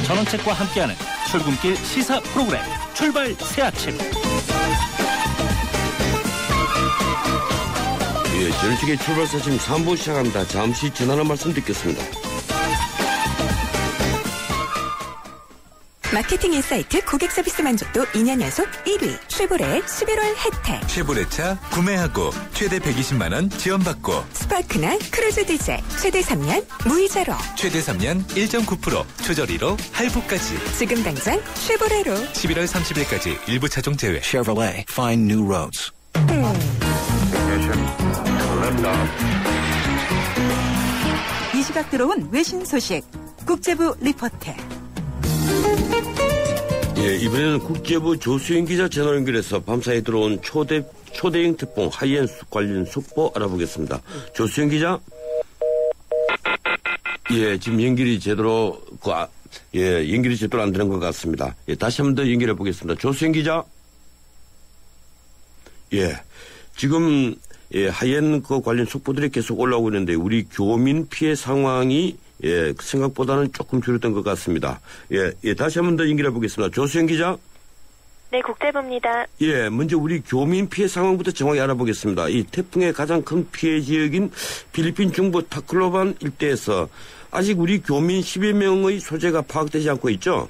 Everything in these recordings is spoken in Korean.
전원책과 함께하는 출근길 시사 프로그램 출발 새아침. 예, 전식의 출발 새아침 3부 시작합니다. 잠시 전하는 말씀 듣겠습니다. 마케팅 인사이트 고객 서비스 만족도 2년 연속 1위 쉐보레 11월 혜택. 쉐보레차 구매하고 최대 120만 원 지원받고 스파크나 크루즈 디젤 최대 3년 무이자로 최대 3년 1.9% 초저리로 할부까지. 지금 당장 쉐보레로 11월 30일까지 일부 차종 제외. Chevrolet, find new roads. 이 시각 들어온 외신 소식 국제부 리포트. 예, 이번에는 국제부 조수영 기자 전화 연결해서 밤사이 들어온 초대형 태풍 하이엔 관련 속보 알아보겠습니다. 조수영 기자. 예, 지금 연결이 제대로 안 되는 것 같습니다. 예, 다시 한 번 더 연결해 보겠습니다. 조수영 기자. 예, 지금 하이엔 관련 속보들이 계속 올라오고 있는데 우리 교민 피해 상황이 생각보다는 조금 줄었던 것 같습니다. 다시 한 번 더 연결해 보겠습니다. 조수영 기자. 네, 국제부입니다. 예, 먼저 우리 교민 피해 상황부터 정확히 알아보겠습니다. 이 태풍의 가장 큰 피해 지역인 필리핀 중부 타클로반 일대에서 아직 우리 교민 10여 명의 소재가 파악되지 않고 있죠?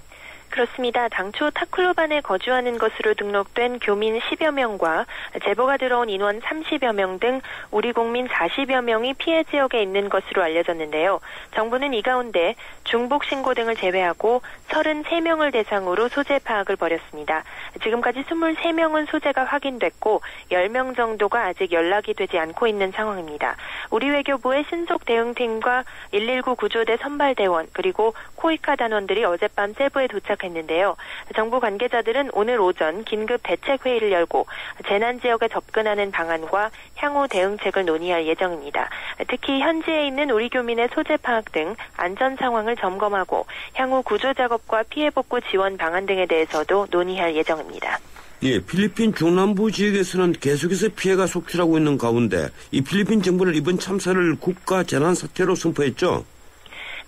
그렇습니다. 당초 타클로반에 거주하는 것으로 등록된 교민 10여 명과 제보가 들어온 인원 30여 명 등 우리 국민 40여 명이 피해 지역에 있는 것으로 알려졌는데요. 정부는 이 가운데 중복 신고 등을 제외하고 33명을 대상으로 소재 파악을 벌였습니다. 지금까지 23명은 소재가 확인됐고 10명 정도가 아직 연락이 되지 않고 있는 상황입니다. 우리 외교부의 신속 대응팀과 119 구조대 선발대원 그리고 코이카 단원들이 어젯밤 세부에 도착했는데요. 정부 관계자들은 오늘 오전 긴급 대책회의를 열고 재난 지역에 접근하는 방안과 향후 대응책을 논의할 예정입니다. 특히 현지에 있는 우리 교민의 소재 파악 등 안전 상황을 점검하고 향후 구조 작업과 피해 복구 지원 방안 등에 대해서도 논의할 예정입니다. 예, 필리핀 중남부 지역에서는 계속해서 피해가 속출하고 있는 가운데 이 필리핀 정부는 이번 참사를 국가 재난 사태로 선포했죠?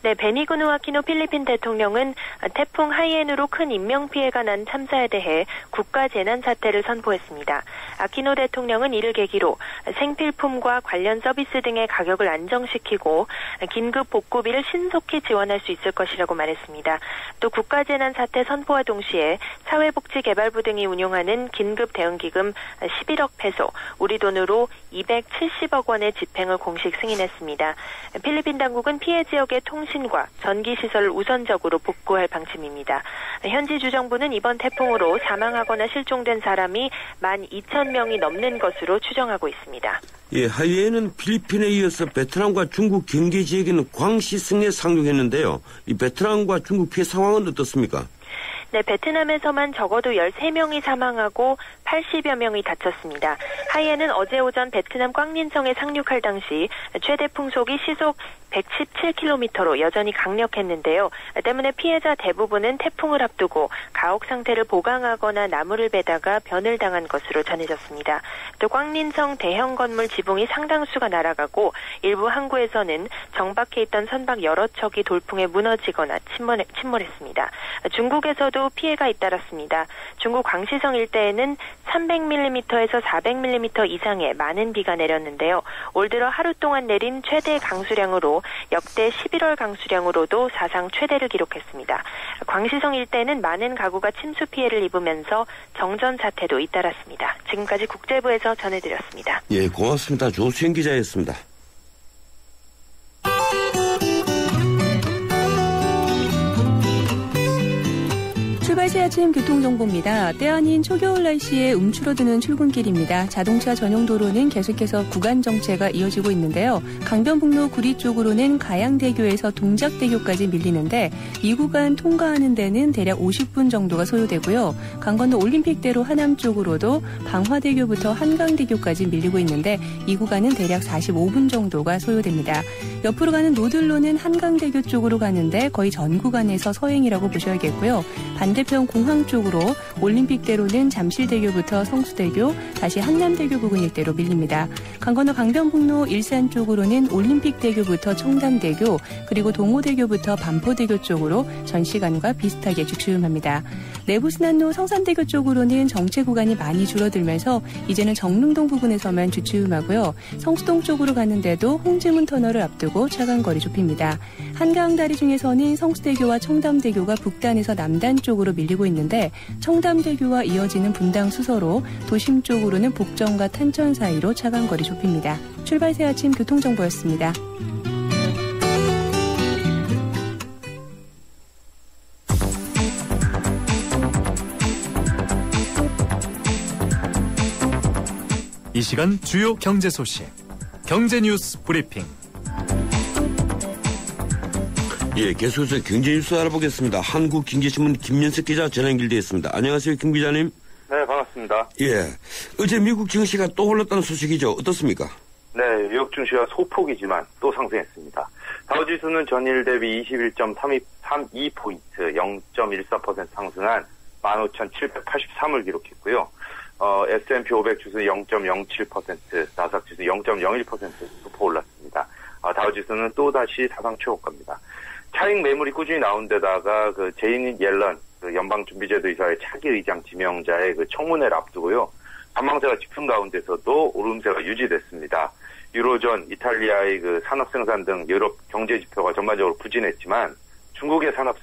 네, 베니그누 아키노 필리핀 대통령은 태풍 하이엔으로 큰 인명피해가 난 참사에 대해 국가재난사태를 선포했습니다. 아키노 대통령은 이를 계기로 생필품과 관련 서비스 등의 가격을 안정시키고 긴급 복구비를 신속히 지원할 수 있을 것이라고 말했습니다. 또 국가재난사태 선포와 동시에 사회복지개발부 등이 운용하는 긴급대응기금 11억 페소, 우리 돈으로 270억 원의 집행을 공식 승인했습니다. 필리핀 당국은 피해 지역의 통신과 전기시설을 우선적으로 복구할 방침입니다. 현지 주정부는 이번 태풍으로 사망하거나 실종된 사람이 12,000명이 넘는 것으로 추정하고 있습니다. 예, 하이엔은 필리핀에 이어서 베트남과 중국 경계 지역에 있는 광시성에 상륙했는데요. 이 베트남과 중국 피해 상황은 어떻습니까? 네, 베트남에서만 적어도 13명이 사망하고 80여 명이 다쳤습니다. 하이엔은 어제 오전 베트남 꽝린성에 상륙할 당시 최대 풍속이 시속 117km로 여전히 강력했는데요. 때문에 피해자 대부분은 태풍을 앞두고 가옥 상태를 보강하거나 나무를 베다가 변을 당한 것으로 전해졌습니다. 또 꽝린성 대형 건물 지붕이 상당수가 날아가고 일부 항구에서는 정박해 있던 선박 여러 척이 돌풍에 무너지거나 침몰했습니다. 중국에서도 피해가 잇따랐습니다. 중국 광시성 일대에는 300mm에서 400mm 이상의 많은 비가 내렸는데요. 올 들어 하루 동안 내린 최대 강수량으로 역대 11월 강수량으로도 사상 최대를 기록했습니다. 광시성 일대는 많은 가구가 침수 피해를 입으면서 정전 사태도 잇따랐습니다. 지금까지 국제부에서 전해드렸습니다. 예, 고맙습니다. 조수영 기자였습니다. 출발시 아침 교통정보입니다. 때 아닌 초겨울 날씨에 움츠러드는 출근길입니다. 자동차 전용 도로는 계속해서 구간 정체가 이어지고 있는데요. 강변북로 구리 쪽으로는 가양대교에서 동작대교까지 밀리는데 이 구간 통과하는 데는 대략 50분 정도가 소요되고요. 강건도 올림픽대로 하남 쪽으로도 방화대교부터 한강대교까지 밀리고 있는데 이 구간은 대략 45분 정도가 소요됩니다. 옆으로 가는 노들로는 한강대교 쪽으로 가는데 거의 전 구간에서 서행이라고 보셔야겠고요. 반대편 반대편 공항 쪽으로 올림픽대로는 잠실대교부터 성수대교, 다시 한남대교 부근 일대로 밀립니다. 강건너 강변북로 일산 쪽으로는 올림픽대교부터 청담대교, 그리고 동호대교부터 반포대교 쪽으로 전 시간과 비슷하게 주춤합니다. 내부순환로 성산대교 쪽으로는 정체 구간이 많이 줄어들면서 이제는 정릉동 부근에서만 주춤하고요. 성수동 쪽으로 가는데도 홍지문 터널을 앞두고 차간 거리 좁힙니다. 한강 다리 중에서는 성수대교와 청담대교가 북단에서 남단 쪽으로 밀리고 있는데 청담대교와 이어지는 분당 수서로 도심 쪽으로는 복정과 탄천 사이로 차간 거리 좁힙니다. 출발 새 아침 교통정보였습니다. 이 시간 주요 경제 소식, 경제 뉴스 브리핑. 예, 계속해서 경제 뉴스 알아보겠습니다. 한국경제신문 김연석 기자 전화 연결되어 있습니다. 안녕하세요, 김 기자님. 네, 반갑습니다. 예, 어제 미국 증시가 또 올랐다는 소식이죠. 어떻습니까? 네, 뉴욕 증시가 소폭이지만 또 상승했습니다. 다우지수는 전일 대비 21.32포인트, 0.14% 상승한 15,783을 기록했고요. S&P 500 지수 0.07%, 나스닥 지수 0.01% 소폭 올랐습니다. 다우지수는 또다시 사상 최고가입니다. 차익 매물이 꾸준히 나온 데다가 그 제이닛 옐런 그 연방준비제도 이사의 차기 의장 지명자의 그 청문회를 앞두고요. 전망세가 짙은 가운데서도 오름세가 유지됐습니다. 유로존, 이탈리아의 그 산업 생산 등 유럽 경제 지표가 전반적으로 부진했지만 중국의 산업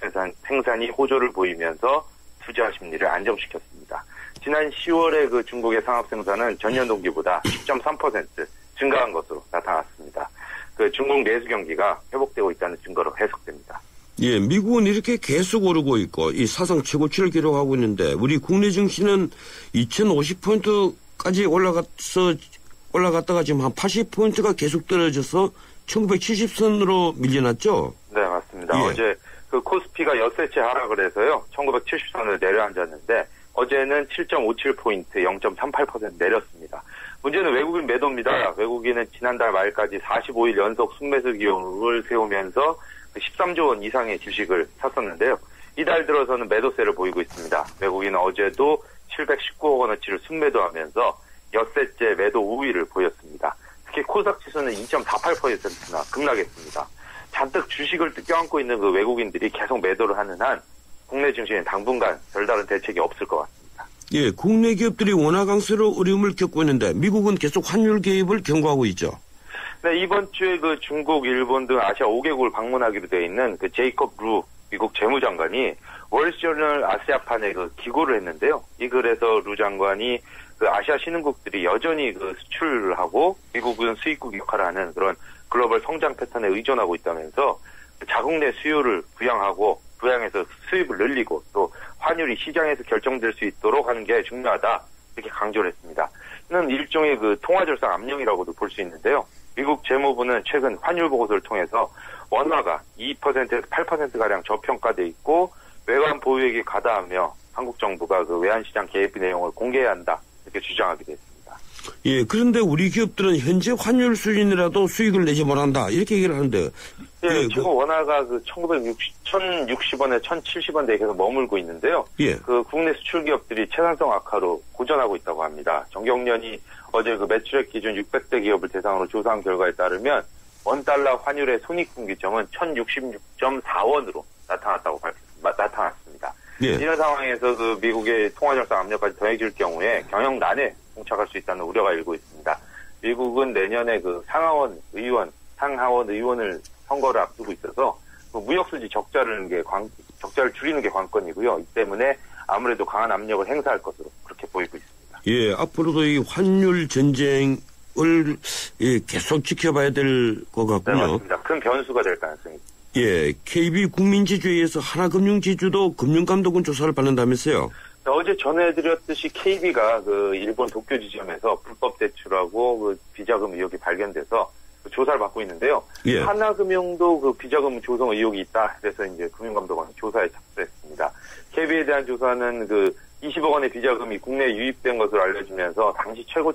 생산이 호조를 보이면서 투자 심리를 안정시켰습니다. 지난 10월에 그 중국의 산업 생산은 전년 동기보다 10.3% 증가한 것으로 나타났습니다. 그 중국 내수 경기가 회복되고 있다는 증거로 해석됩니다. 예, 미국은 이렇게 계속 오르고 있고 이 사상 최고치를 기록하고 있는데 우리 국내 증시는 2050포인트까지 올라갔다가 지금 한 80포인트가 계속 떨어져서 1970선으로 밀려났죠? 네, 맞습니다. 예. 어제 그 코스피가 엿새째 하락을 해서요. 1970선을 내려앉았는데 어제는 7.57포인트, 0.38% 내렸습니다. 문제는 외국인 매도입니다. 외국인은 지난달 말까지 45일 연속 순매수 기록을 세우면서 13조 원 이상의 주식을 샀었는데요. 이달 들어서는 매도세를 보이고 있습니다. 외국인은 어제도 719억 원어치를 순매도하면서 엿새째 매도 우위를 보였습니다. 특히 코스닥 지수는 2.48%나 급락했습니다. 잔뜩 주식을 껴안고 있는 그 외국인들이 계속 매도를 하는 한 국내 증시는 당분간 별다른 대책이 없을 것 같습니다. 예, 국내 기업들이 원화 강세로 어려움을 겪고 있는데 미국은 계속 환율 개입을 경고하고 있죠. 네, 이번 주에 그 중국, 일본 등 아시아 5개국을 방문하기로 되어 있는 그 제이콥 루 미국 재무장관이 월스저널 아시아판에 그 기고를 했는데요. 이 글에서 루 장관이 그 아시아 신흥국들이 여전히 그 수출을 하고 미국은 수입국 역할을 하는 그런 글로벌 성장 패턴에 의존하고 있다면서 자국 내 수요를 부양해서 수입을 늘리고 또 환율이 시장에서 결정될 수 있도록 하는 게 중요하다 이렇게 강조를 했습니다. 이는 일종의 그 통화절상 압력이라고도 볼 수 있는데요. 미국 재무부는 최근 환율 보고서를 통해서 원화가 2%에서 8%가량 저평가돼 있고 외환 보유액이 과다하며 한국 정부가 그 외환시장 개입 내용을 공개해야 한다 이렇게 주장하게 됐습니다. 예, 그런데 우리 기업들은 현재 환율 수준이라도 수익을 내지 못한다 이렇게 얘기를 하는데. 예, 지금 원화가 그 1,060원에 1,070원대에 계속 머물고 있는데요. 예. 그 국내 수출 기업들이 채산성 악화로 고전하고 있다고 합니다. 정경련이 어제 그 매출액 기준 600대 기업을 대상으로 조사한 결과에 따르면 원달러 환율의 손익분기점은 1,066.4원으로 나타났습니다. 예. 이런 상황에서 그 미국의 통화절상 압력까지 더해질 경우에 경영난에 봉착할 수 있다는 우려가 일고 있습니다. 미국은 내년에 그 상하원 의원을 선거를 앞두고 있어서 그 무역수지 적자를 줄이는 게 관건이고요. 이 때문에 아무래도 강한 압력을 행사할 것으로 그렇게 보이고 있습니다. 예, 앞으로도 이 환율 전쟁을 계속 지켜봐야 될 것 같군요. 네, 맞습니다. 큰 변수가 될 가능성이 있습니다. 예, KB국민지주에 의해서 하나금융지주도 금융감독원 조사를 받는다면서요? 어제 전해드렸듯이 KB가 그 일본 도쿄 지점에서 불법 대출하고 그 비자금 의혹이 발견돼서 조사를 받고 있는데요. 예. 하나금융도 그 비자금 조성 의혹이 있다. 그래서 이제 금융감독원이 조사에 착수했습니다. KB에 대한 조사는 그 20억 원의 비자금이 국내에 유입된 것으로 알려지면서 당시 최고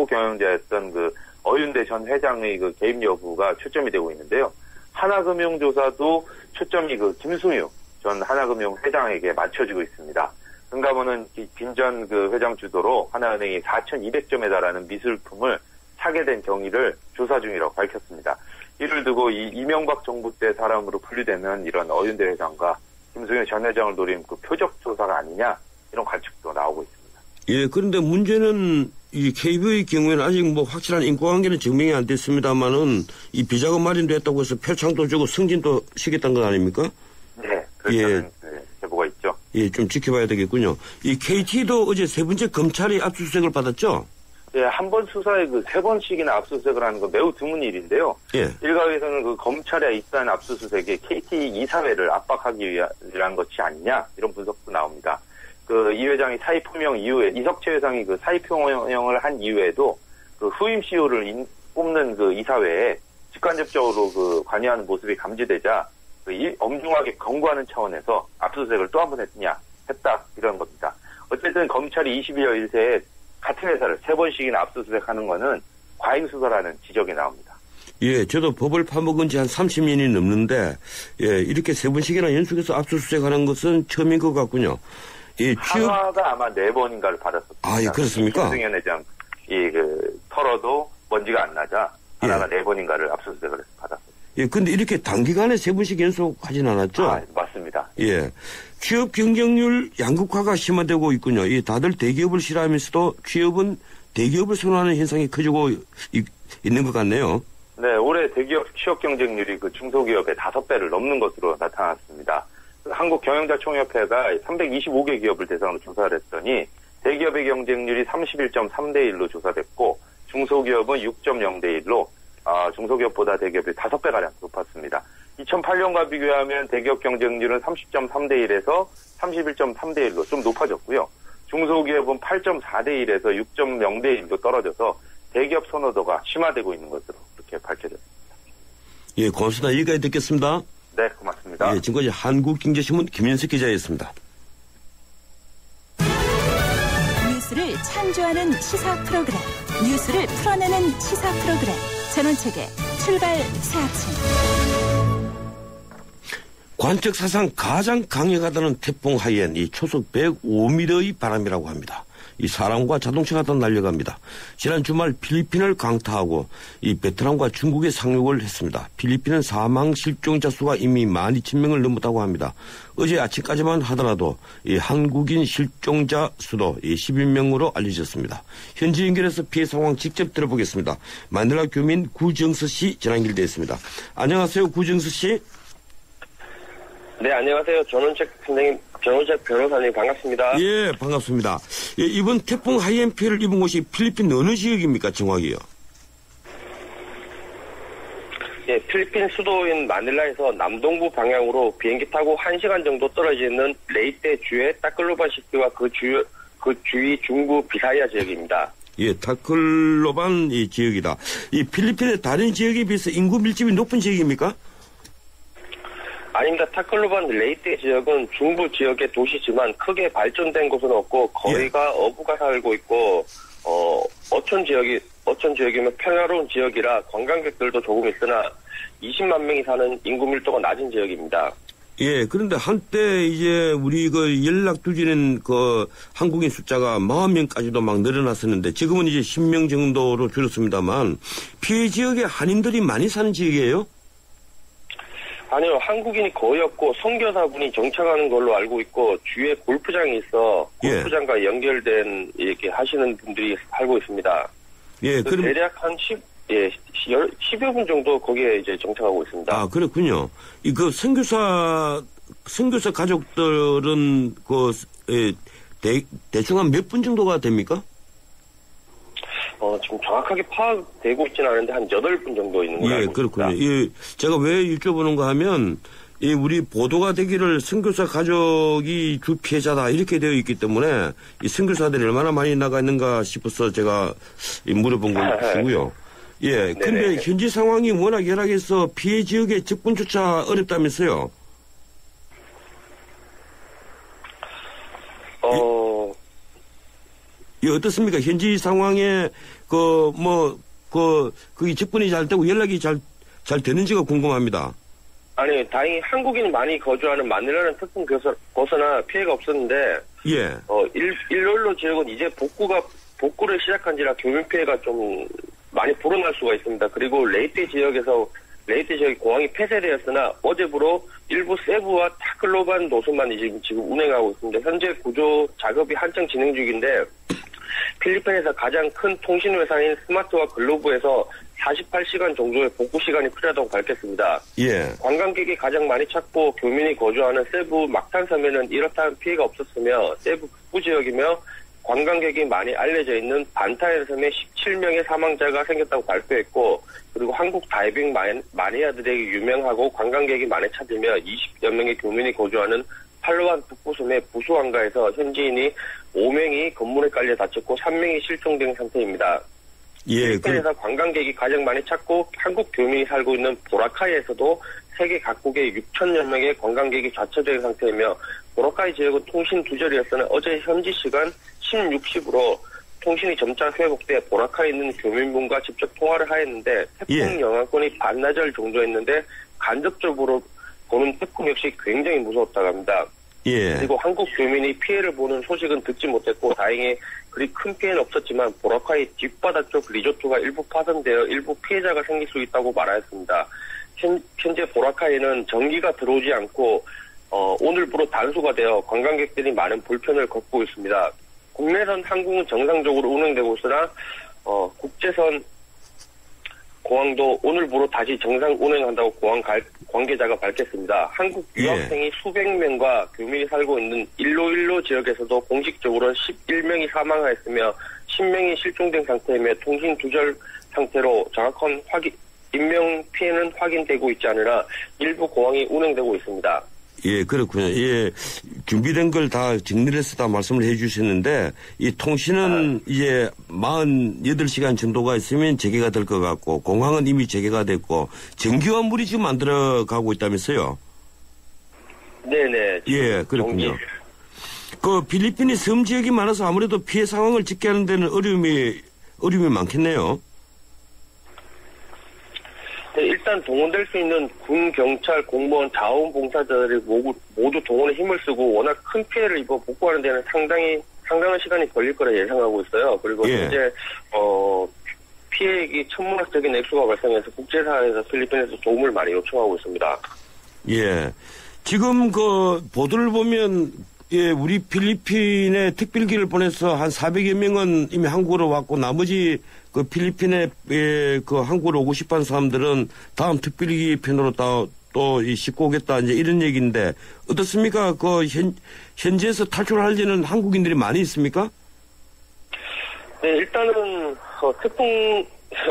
경영자였던 그 어윤대 전 회장의 그 개입 여부가 초점이 되고 있는데요. 하나금융 조사도 초점이 그 김승유 전 하나금융 회장에게 맞춰지고 있습니다. 금감원은 빈전 그 회장 주도로 하나은행이 4,200점에 달하는 미술품을 사게 된 경위를 조사 중이라고 밝혔습니다. 이를 두고 이명박 정부 때 사람으로 분류되는 이런 어윤대 회장과 김승현 전 회장을 노린 그 표적 조사가 아니냐 이런 관측도 나오고 있습니다. 예, 그런데 문제는 이 KB의 경우에는 아직 뭐 확실한 인과관계는 증명이 안 됐습니다만은 이 비자금 마련됐다고 해서 표창도 주고 승진도 시켰다는 건 아닙니까? 네, 그렇다는 제보가 있죠. 예, 좀 지켜봐야 되겠군요. 이 KT도 어제 세 번째 검찰이 압수수색을 받았죠? 예, 한 번 수사에 그 세 번씩이나 압수수색을 하는 건 매우 드문 일인데요. 예. 일각에서는 그 검찰에 입사한 압수수색에 KT 이사회를 압박하기 위한 것이 아니냐 이런 분석도 나옵니다. 그 이 회장이 사의 표명 이후에 이석채 회장이 그 사의 표명을 한 이후에도 그 후임 CEO를 뽑는 그 이사회에 직간접적으로 그 관여하는 모습이 감지되자 그 엄중하게 경고하는 차원에서 압수수색을 또 한 번 했다 이런 겁니다. 어쨌든 검찰이 22일 일세에 같은 회사를 세 번씩이나 압수수색하는 거는 과잉수사라는 지적이 나옵니다. 예, 저도 법을 파먹은 지 한 30년이 넘는데, 예, 이렇게 세 번씩이나 연속해서 압수수색하는 것은 처음인 것 같군요. 예, 하나가 아마 4번인가를 받았었습니다. 아, 예, 그렇습니까? 김승현 회장, 털어도 먼지가 안 나자 하나가 4번인가를 압수수색을 받았습니다. 예, 근데 이렇게 단기간에 세 번씩 연속하진 않았죠? 아, 맞습니다. 예. 취업 경쟁률 양극화가 심화되고 있군요. 이 다들 대기업을 싫어하면서도 취업은 대기업을 선호하는 현상이 커지고 있는 것 같네요. 네, 올해 대기업 취업 경쟁률이 그 중소기업의 5배를 넘는 것으로 나타났습니다. 한국경영자총협회가 325개 기업을 대상으로 조사를 했더니 대기업의 경쟁률이 31.3대 1로 조사됐고 중소기업은 6.0대 1로 중소기업보다 대기업이 5배가량 높았습니다. 2008년과 비교하면 대기업 경쟁률은 30.3대 1에서 31.3대 1로 좀 높아졌고요. 중소기업은 8.4대 1에서 6.0대 1로 떨어져서 대기업 선호도가 심화되고 있는 것으로 그렇게 밝혀졌습니다. 예, 고맙습니다. 여기까지 듣겠습니다. 네, 고맙습니다. 예, 지금까지 한국경제신문 김현석 기자였습니다. 뉴스를 창조하는 시사 프로그램, 뉴스를 풀어내는 시사 프로그램, 전원책의 출발 사진. 관측 사상 가장 강력하다는 태풍 하이엔, 이 초속 105m의 바람이라고 합니다. 이 사람과 자동차가 다 날려갑니다. 지난 주말 필리핀을 강타하고 이 베트남과 중국에 상륙을 했습니다. 필리핀은 사망 실종자 수가 이미 12,000명을 넘었다고 합니다. 어제 아침까지만 하더라도 이 한국인 실종자 수도 11명으로 알려졌습니다. 현지 연결해서 피해 상황 직접 들어보겠습니다. 마닐라 교민 구정서 씨 전화 연결되어 있습니다. 안녕하세요, 구정서 씨. 네, 안녕하세요. 전원책 변호사님 반갑습니다. 예, 반갑습니다. 예, 이번 태풍 하이엔 피해를 입은 곳이 필리핀 어느 지역입니까, 정확히요? 예, 필리핀 수도인 마닐라에서 남동부 방향으로 비행기 타고 1시간 정도 떨어져 있는 레이테 주의 타클로반 시티와 그 주위 중부 비사이아 지역입니다. 예, 타클로반 이 지역이다. 이 필리핀의 다른 지역에 비해서 인구 밀집이 높은 지역입니까? 아닙니다. 타클로반 레이테 지역은 중부 지역의 도시지만 크게 발전된 곳은 없고 거의가 어부가 살고 있고 어촌 지역이면 평화로운 지역이라 관광객들도 조금 있으나 20만 명이 사는 인구 밀도가 낮은 지역입니다. 예, 그런데 한때 이제 우리 그 연락 두지는 그 한국인 숫자가 40명까지도 막 늘어났었는데 지금은 이제 10명 정도로 줄었습니다만 피해 지역에 한인들이 많이 사는 지역이에요? 아니요, 한국인이 거의 없고 선교사분이 정착하는 걸로 알고 있고 주위에 골프장이 있어 골프장과 연결된 이렇게 하시는 분들이 살고 있습니다. 예, 그럼 대략 한 10여 분 정도 거기에 이제 정착하고 있습니다. 아, 그렇군요. 그 선교사 가족들은 대충 한 몇 분 정도가 됩니까? 지금 정확하게 파악되고 있지는 않은데 한 8분 정도 있는 걸로 알고 그렇군요. 있습니다. 예, 제가 왜 여쭤보는가 하면 우리 보도가 되기를 선교사 가족이 주 피해자다 이렇게 되어 있기 때문에 이 선교사들이 얼마나 많이 나가 있는가 싶어서 제가 물어본 것이고요. 예, 근데 현지 상황이 워낙 열악해서 피해 지역에 접근조차 어렵다면서요? 예, 어떻습니까? 현지 상황에 그게 접근이 잘 되고 연락이 잘 되는지가 궁금합니다. 아니, 다행히 한국인이 많이 거주하는 마닐라는 태풍 벗어나 피해가 없었는데, 예. 일로일로 지역은 이제 복구를 시작한지라 교민 피해가 좀 많이 불어날 수가 있습니다. 그리고 레이테 지역이 공항이 폐쇄되었으나 어제부로 일부 세부와 타클로반 노선만 지금 운행하고 있습니다. 현재 구조 작업이 한창 진행 중인데 필리핀에서 가장 큰 통신 회사인 스마트와 글로브에서 48시간 정도의 복구 시간이 필요하다고 밝혔습니다. 예. 관광객이 가장 많이 찾고 교민이 거주하는 세부 막탄섬에는 이렇다는 피해가 없었으며 세부 북부 지역이며 관광객이 많이 알려져 있는 반타엔 섬에 17명의 사망자가 생겼다고 발표했고 그리고 한국 다이빙 마니아들에게 유명하고 관광객이 많이 찾으며 20여 명의 교민이 거주하는 팔로완 북부섬의 부수항가에서 현지인이 5명이 건물에 깔려 다쳤고 3명이 실종된 상태입니다. 예, 필리핀에서 관광객이 가장 많이 찾고 한국 교민이 살고 있는 보라카이에서도 세계 각국의 6천여 명의 관광객이 좌초된 상태이며 보라카이 지역은 통신 두절이었으나 어제 현지 시간 16시부로 통신이 점차 회복돼 보라카이에 있는 교민분과 직접 통화를 하였는데 태풍 영향권이 반나절 정도였는데 간접적으로 보는 태풍 역시 굉장히 무서웠다고 합니다. 예. 그리고 한국 교민이 피해를 보는 소식은 듣지 못했고 다행히 그리 큰 피해는 없었지만 보라카이 뒷바다 쪽 리조트가 일부 파손되어 일부 피해자가 생길 수 있다고 말하였습니다. 현재 보라카이는 전기가 들어오지 않고 오늘부로 단수가 되어 관광객들이 많은 불편을 겪고 있습니다. 국내선 항공은 정상적으로 운행되고 있으나 국제선 공항도 오늘부로 다시 정상 운행한다고 공항 관계자가 밝혔습니다. 한국 유학생이 수백 명과 교민이 살고 있는 일로일로 지역에서도 공식적으로 11명이 사망하였으며 10명이 실종된 상태이며 통신 두절 상태로 정확한 인명 피해는 확인되고 있지 않으나 일부 공항이 운행되고 있습니다. 예, 그렇군요. 예, 준비된 걸 다 정리를 해서 다 말씀을 해 주셨는데, 이 통신은 이제 48시간 정도가 있으면 재개가 될 것 같고, 공항은 이미 재개가 됐고, 전기와 물이 지금 안 들어가고 있다면서요? 네네. 예, 그렇군요. 그 필리핀이 섬 지역이 많아서 아무래도 피해 상황을 집계하는 데는 어려움이 많겠네요. 일단 동원될 수 있는 군, 경찰, 공무원, 자원봉사자들이 모두 동원에 힘을 쓰고 워낙 큰 피해를 입어 복구하는 데는 상당한 시간이 걸릴 거라 예상하고 있어요. 그리고 현재 피해액이 천문학적인 액수가 발생해서 국제사회에서 필리핀에서 도움을 많이 요청하고 있습니다. 예, 지금 그 보도를 보면 우리 필리핀에 특별기를 보내서 한 400여 명은 이미 한국으로 왔고 나머지 그 필리핀에 그 한국으로 오고 싶어하는 사람들은 다음 특별기 편으로 또 싣고 오겠다 이제 이런 얘기인데 어떻습니까? 그 현지에서 탈출하려는 한국인들이 많이 있습니까? 네, 일단은 태풍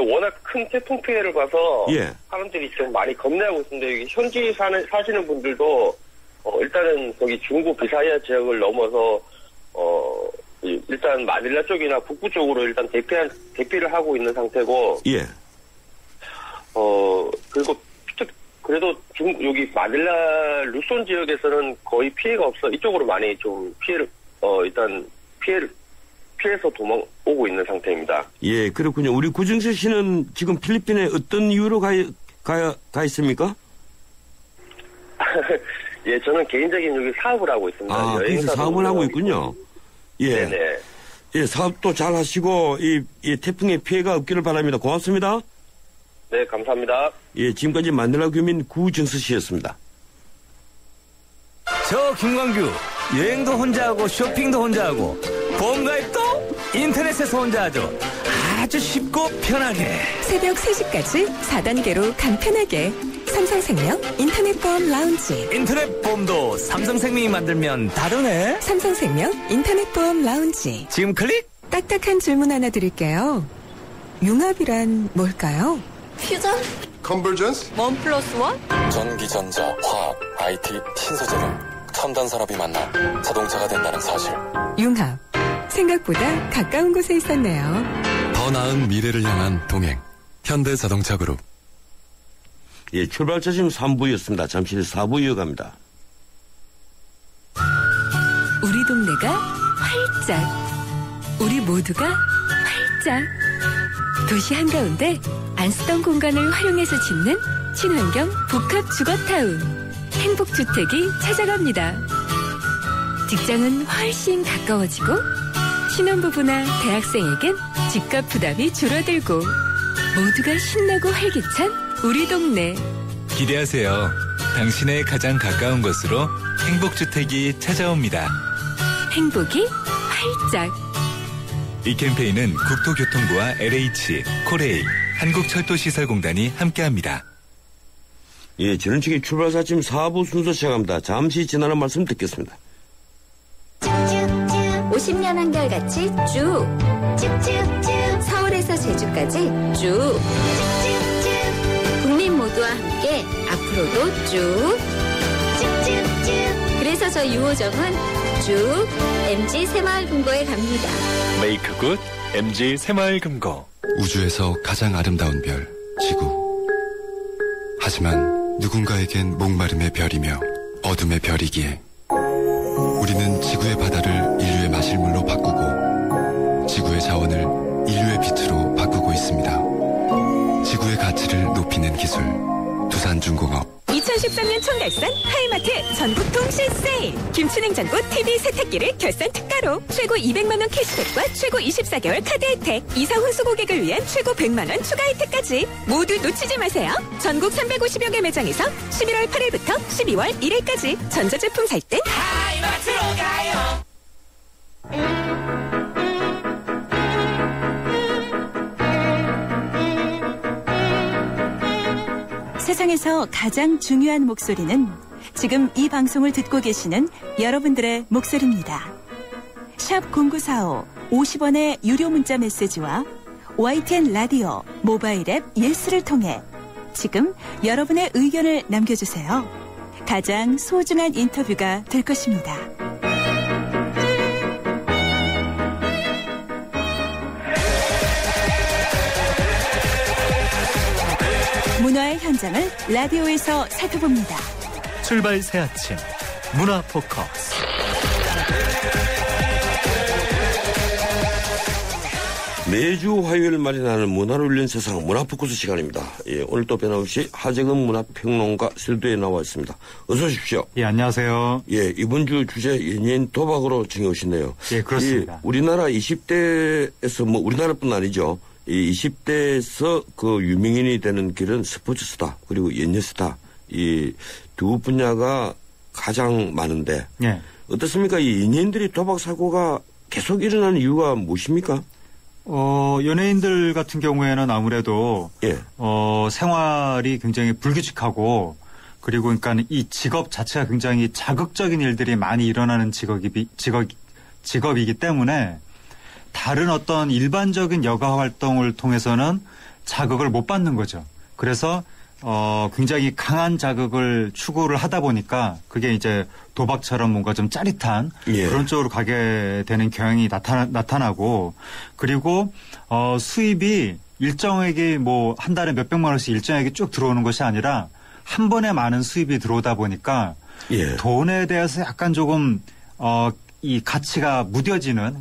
워낙 큰 태풍 피해를 봐서 사람들이 좀 많이 겁내하고 있습니다. 여기 현지 사시는 분들도 일단은 거기 중부 비사이아 지역을 넘어서 일단 마닐라 쪽이나 북부 쪽으로 일단 대피를 하고 있는 상태고. 그리고 그래도 여기 마닐라 루손 지역에서는 거의 피해가 없어. 이쪽으로 많이 좀 피해서 도망오고 있는 상태입니다. 예, 그렇군요. 우리 구정철 씨는 지금 필리핀에 어떤 이유로 가 있습니까? 예, 저는 개인적인 여기 사업을 하고 있습니다. 그래서 사업을 하고 있군요. 예. 네네. 예, 사업도 잘 하시고, 이 태풍의 피해가 없기를 바랍니다. 고맙습니다. 네, 감사합니다. 예, 지금까지 마닐라 교민 구정수 씨였습니다. 저 김광규, 여행도 혼자 하고 쇼핑도 혼자 하고 보험가입도 인터넷에서 혼자 하죠. 아주 쉽고 편하게. 새벽 3시까지 4단계로 간편하게. 삼성생명 인터넷보험 라운지. 인터넷 보험도 삼성생명이 만들면 다르네. 삼성생명 인터넷보험 라운지. 지금 클릭? 딱딱한 질문 하나 드릴게요. 융합이란 뭘까요? 퓨전? 컨버전스? 1+1? 전기전자, 화학, IT, 신소재 등 첨단 산업이 만나 자동차가 된다는 사실. 융합. 생각보다 가까운 곳에 있었네요. 더 나은 미래를 향한 동행. 현대자동차그룹. 예, 출발차 지금 3부였습니다. 잠시 후 4부 이어갑니다. 우리 동네가 활짝, 우리 모두가 활짝. 도시 한가운데 안 쓰던 공간을 활용해서 짓는 친환경 복합주거타운 행복주택이 찾아갑니다. 직장은 훨씬 가까워지고 신혼부부나 대학생에겐 집값 부담이 줄어들고 모두가 신나고 활기찬 우리 동네. 기대하세요. 당신의 가장 가까운 곳으로 행복주택이 찾아옵니다. 행복이 활짝. 이 캠페인은 국토교통부와 LH, 코레일, 한국철도시설공단이 함께합니다. 예, 지른치기 출발사 아침 4부 순서 시작합니다. 잠시 지나는 말씀 듣겠습니다. 50년 한결같이 쭉 쭉쭉쭉 서울에서 제주까지 쭉 쭉쭉쭉 국민 모두와 함께 앞으로도 쭉 쭉쭉쭉 그래서 저 유호정은 쭉 MG 새마을금고에 갑니다. 메이크 굿 MG 새마을금고. 우주에서 가장 아름다운 별, 지구. 하지만 누군가에겐 목마름의 별이며 어둠의 별이기에 우리는 지구의 바다를 인류의 마실물로 바꾸고 지구의 자원을 인류의 빛으로 바꾸고 있습니다. 지구의 가치를 높이는 기술, 두산중공업. 2013년 총결산 하이마트 전국 동시 세일. 김치냉장고 TV 세탁기를 결산 특가로 최고 200만 원 캐시백과 최고 24개월 카드 혜택, 이사 혼수 고객을 위한 최고 100만 원 추가 혜택까지 모두 놓치지 마세요. 전국 350여 개 매장에서 11월 8일부터 12월 1일까지 전자제품 살 땐 하이마트로 가요. 세상에서 가장 중요한 목소리는 지금 이 방송을 듣고 계시는 여러분들의 목소리입니다. 샵 0945 50원의 유료 문자 메시지와 YTN 라디오 모바일 앱 예스를 통해 지금 여러분의 의견을 남겨주세요. 가장 소중한 인터뷰가 될 것입니다. 문화의 현장을 라디오에서 살펴봅니다. 출발 새 아침 문화 포커스. 매주 화요일 마련하는 문화를 울리는 세상 문화포커스 시간입니다. 예, 오늘도 변함없이 하재근 문화평론가 스튜디오에 나와 있습니다. 어서 오십시오. 예, 안녕하세요. 예, 이번 주 주제 연예인 도박으로 정해오시네요. 예, 그렇습니다. 이 우리나라 20대에서 뭐 우리나라뿐 아니죠. 이 20대에서 그 유명인이 되는 길은 스포츠 스타 그리고 연예 스타 이 두 분야가 가장 많은데 예. 어떻습니까? 이 연예인들이 도박 사고가 계속 일어나는 이유가 무엇입니까? 연예인들 같은 경우에는 아무래도 예. 생활이 굉장히 불규칙하고 그리고 그러니까 이 직업 자체가 굉장히 자극적인 일들이 많이 일어나는 직업이기 때문에 다른 어떤 일반적인 여가 활동을 통해서는 자극을 못 받는 거죠. 그래서 굉장히 강한 자극을 추구를 하다 보니까 그게 이제 도박처럼 뭔가 좀 짜릿한 예. 그런 쪽으로 가게 되는 경향이 나타나고 그리고 수입이 일정액이 뭐 한 달에 몇백만 원씩 일정액이 쭉 들어오는 것이 아니라 한 번에 많은 수입이 들어오다 보니까 예. 돈에 대해서 약간 조금 이 가치가 무뎌지는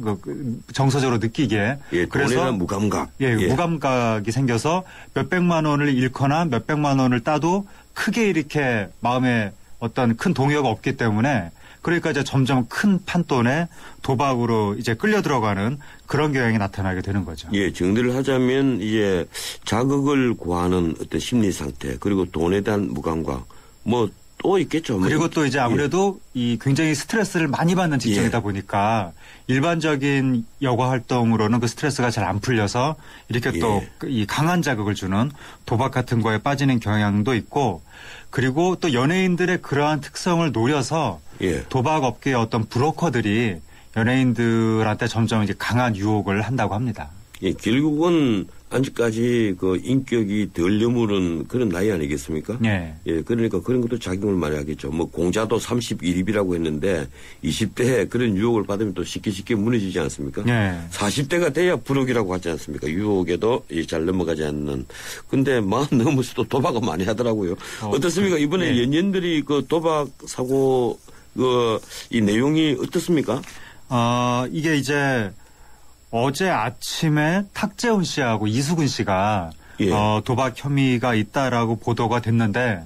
정서적으로 느끼게 예, 그래서 돈에는 무감각 무감각이 생겨서 몇백만 원을 잃거나 몇백만 원을 따도 크게 이렇게 마음에 어떤 큰 동요가 없기 때문에 그러니까 이제 점점 큰 판돈에 도박으로 이제 끌려 들어가는 그런 경향이 나타나게 되는 거죠. 예, 정리를 하자면 이제 자극을 구하는 어떤 심리 상태 그리고 돈에 대한 무감각 뭐 또 있겠죠. 그리고 또 이제 아무래도 이 굉장히 스트레스를 많이 받는 직종이다 보니까 일반적인 여가 활동으로는 그 스트레스가 잘 안 풀려서 이렇게 또 이 강한 자극을 주는 도박 같은 거에 빠지는 경향도 있고 그리고 또 연예인들의 그러한 특성을 노려서 도박 업계의 어떤 브로커들이 연예인들한테 점점 이제 강한 유혹을 한다고 합니다. 예, 결국은 아직까지 그 인격이 덜 여무른 그런 나이 아니겠습니까? 예. 예, 그러니까 그런 것도 작용을 많이 하겠죠. 뭐 공자도 31입이라고 했는데 20대에 그런 유혹을 받으면 또 쉽게 무너지지 않습니까? 예. 40대가 돼야 불혹이라고 하지 않습니까? 유혹에도 잘 넘어가지 않는. 근데 마음 넘어서도 도박을 많이 하더라고요. 어떻습니까? 이번에 연예인들이 그 도박 사고 이 내용이 어떻습니까? 이게 이제 어제 아침에 탁재훈 씨하고 이수근 씨가 예. 도박 혐의가 있다라고 보도가 됐는데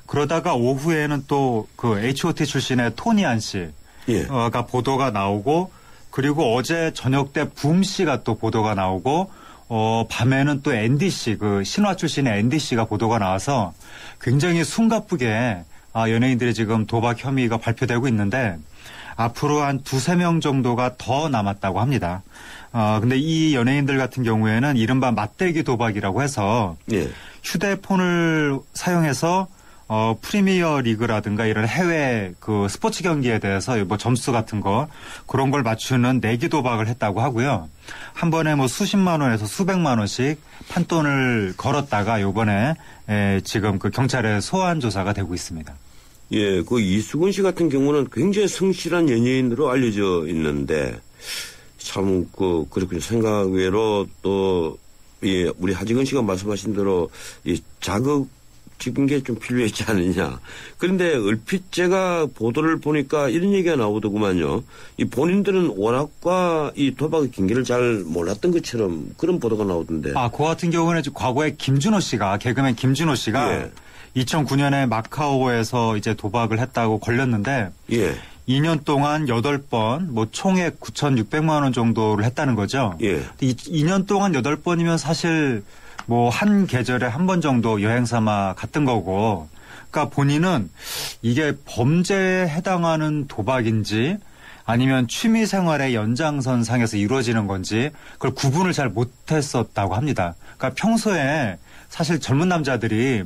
그러다가 오후에는 또 그 H.O.T 출신의 토니안 씨가 예. 보도가 나오고 그리고 어제 저녁 때 붐 씨가 또 보도가 나오고 밤에는 또 앤디 씨, 그 신화 출신의 앤디 씨가 보도가 나와서 굉장히 숨가쁘게 연예인들이 지금 도박 혐의가 발표되고 있는데 앞으로 한 2-3명 정도가 더 남았다고 합니다. 근데 이 연예인들 같은 경우에는 이른바 맞대기 도박이라고 해서 예. 휴대폰을 사용해서 프리미어 리그라든가 이런 해외 그 스포츠 경기에 대해서 뭐 점수 같은 거 그런 걸 맞추는 내기 도박을 했다고 하고요. 한 번에 뭐 수십만 원에서 수백만 원씩 판돈을 걸었다가 요번에 지금 그 경찰에 소환 조사가 되고 있습니다. 예, 그 이수근 씨 같은 경우는 굉장히 성실한 연예인으로 알려져 있는데 참 그렇군요. 생각 외로 또 예, 우리 하지근 씨가 말씀하신 대로 이 자극 찍은 게 좀 필요했지 않느냐. 그런데 얼핏 제가 보도를 보니까 이런 얘기가 나오더구만요. 이 본인들은 오락과 이 도박의 경계를 잘 몰랐던 것처럼 그런 보도가 나오던데. 그 같은 경우는 과거에 김준호 씨가, 개그맨 김준호 씨가 예. 2009년에 마카오에서 이제 도박을 했다고 걸렸는데 예. 2년 동안 8번, 뭐 총액 9,600만 원 정도를 했다는 거죠. 예. 2년 동안 8번이면 사실 뭐 한 계절에 한 번 정도 여행 삼아 갔던 거고, 그러니까 본인은 이게 범죄에 해당하는 도박인지 아니면 취미 생활의 연장선 상에서 이루어지는 건지 그걸 구분을 잘 못했었다고 합니다. 그러니까 평소에 사실 젊은 남자들이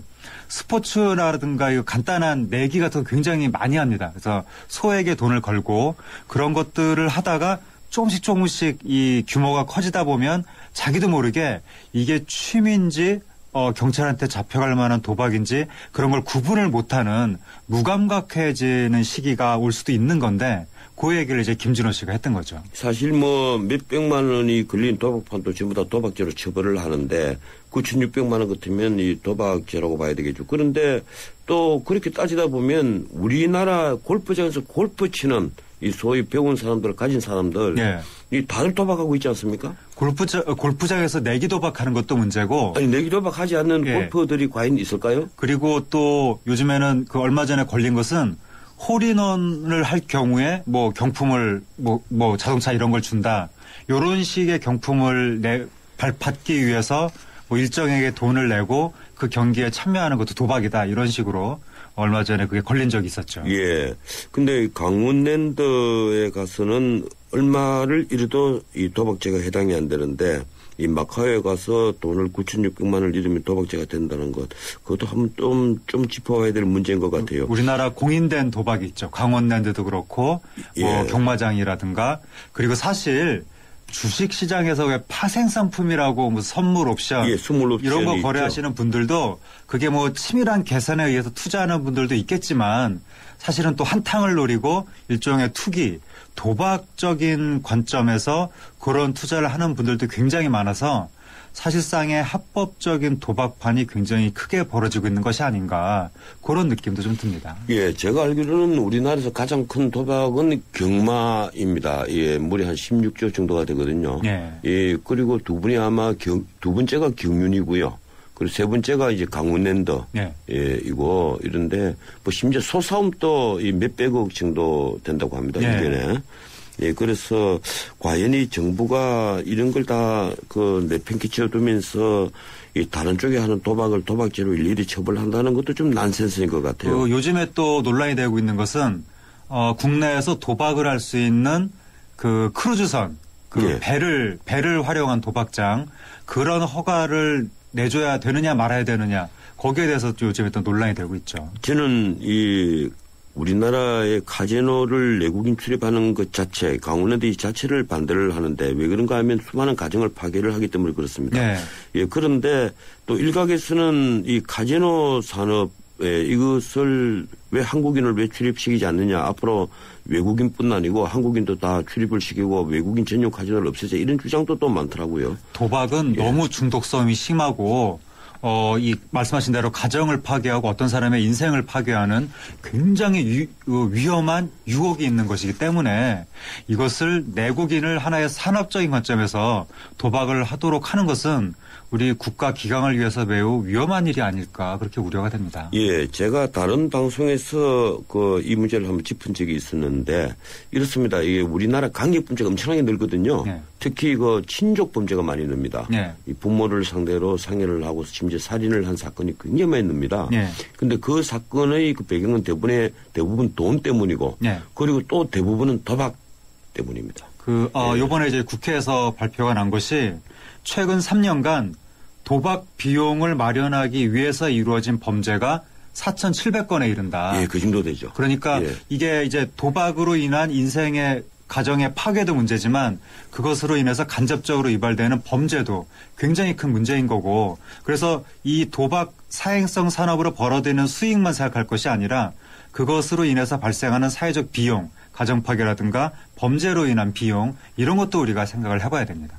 스포츠라든가 이 간단한 내기 같은 거 굉장히 많이 합니다. 그래서 소액의 돈을 걸고 그런 것들을 하다가 조금씩 이 규모가 커지다 보면 자기도 모르게 이게 취미인지 경찰한테 잡혀갈 만한 도박인지 그런 걸 구분을 못하는 무감각해지는 시기가 올 수도 있는 건데 그 얘기를 이제 김준호 씨가 했던 거죠. 사실 뭐 몇백만 원이 걸린 도박판도 전부 다 도박죄로 처벌을 하는데 9,600만 원 같으면 이 도박죄라고 봐야 되겠죠. 그런데 또 그렇게 따지다 보면 우리나라 골프장에서 골프 치는 이 소위 배운 사람들, 가진 사람들, 예. 이 다들 도박하고 있지 않습니까? 골프장에서 내기 도박하는 것도 문제고. 아니, 내기 도박하지 않는 예. 골퍼들이 과연 있을까요? 그리고 또 요즘에는 그 얼마 전에 걸린 것은 홀인원을 할 경우에 뭐 경품을 뭐 자동차 이런 걸 준다. 요런 식의 경품을 받기 위해서 뭐 일정에게 돈을 내고 그 경기에 참여하는 것도 도박이다. 이런 식으로 얼마 전에 그게 걸린 적이 있었죠. 예. 근데 강원랜드에 가서는 얼마를 잃어도 이 도박죄가 해당이 안 되는데 이 마카오에 가서 돈을 9,600만 원을 잃으면 도박죄가 된다는 것. 그것도 한번 좀 짚어봐야 될 문제인 것 같아요. 우리나라 공인된 도박이 있죠. 강원랜드도 그렇고 예. 경마장이라든가 그리고 사실 주식시장에서 왜 파생상품이라고 무슨 선물 옵션, 예, 선물 이런 거 옵션이 거래하시는 있죠. 분들도 그게 뭐 치밀한 계산에 의해서 투자하는 분들도 있겠지만 사실은 또 한탕을 노리고 일종의 투기, 도박적인 관점에서 그런 투자를 하는 분들도 굉장히 많아서 사실상의 합법적인 도박판이 굉장히 크게 벌어지고 있는 것이 아닌가 그런 느낌도 좀 듭니다. 예, 제가 알기로는 우리나라에서 가장 큰 도박은 경마입니다. 예, 무려 한 16조 정도가 되거든요. 예. 예, 그리고 두 분이 아마 두 번째가 경륜이고요. 그리고 세 번째가 이제 강원랜드. 예. 예, 이거 이런데 뭐 심지어 소싸움도 이 몇백억 정도 된다고 합니다. 예. 1년에. 예, 그래서 과연 이 정부가 이런 걸 다 그 내팽개쳐 두면서 이 다른 쪽에 하는 도박을 도박죄로 일일이 처벌한다는 것도 좀 난센스인 것 같아요. 요즘에 또 논란이 되고 있는 것은 국내에서 도박을 할 수 있는 그 크루즈선, 그 예. 배를 활용한 도박장 그런 허가를 내줘야 되느냐 말아야 되느냐 거기에 대해서 요즘에 또 논란이 되고 있죠. 저는 이 우리나라의 카지노를 내국인 출입하는 것 자체, 강원랜드 이 자체를 반대를 하는데 왜 그런가 하면 수많은 가정을 파괴를 하기 때문에 그렇습니다. 네. 예, 그런데 또 일각에서는 이 카지노 산업에 이것을 왜 한국인을 왜 출입시키지 않느냐. 앞으로 외국인뿐 아니고 한국인도 다 출입을 시키고 외국인 전용 카지노를 없애자 이런 주장도 또 많더라고요. 도박은 예. 너무 중독성이 심하고 이 말씀하신 대로 가정을 파괴하고 어떤 사람의 인생을 파괴하는 굉장히 위험한 유혹이 있는 것이기 때문에 이것을 내국인을 하나의 산업적인 관점에서 도박을 하도록 하는 것은 우리 국가 기강을 위해서 매우 위험한 일이 아닐까 그렇게 우려가 됩니다. 예, 제가 다른 방송에서 이 문제를 한번 짚은 적이 있었는데 이렇습니다. 이게 우리나라 강력 범죄가 엄청나게 늘거든요. 네. 특히 친족 범죄가 많이 늡니다. 네. 이 부모를 상대로 상해를 하고 심지어 살인을 한 사건이 굉장히 많이 늡니다. 그런데 그 사건의 배경은 대부분 돈 때문이고 그리고 또 대부분은 도박 때문입니다. 요번에 이제 국회에서 발표가 난 것이 최근 3년간 도박 비용을 마련하기 위해서 이루어진 범죄가 4,700건에 이른다. 예, 그 정도 되죠. 그러니까 이게 이제 도박으로 인한 인생의 가정의 파괴도 문제지만 그것으로 인해서 간접적으로 유발되는 범죄도 굉장히 큰 문제인 거고 그래서 이 도박 사행성 산업으로 벌어들이는 수익만 생각할 것이 아니라 그것으로 인해서 발생하는 사회적 비용, 가정 파괴라든가 범죄로 인한 비용 이런 것도 우리가 생각을 해봐야 됩니다.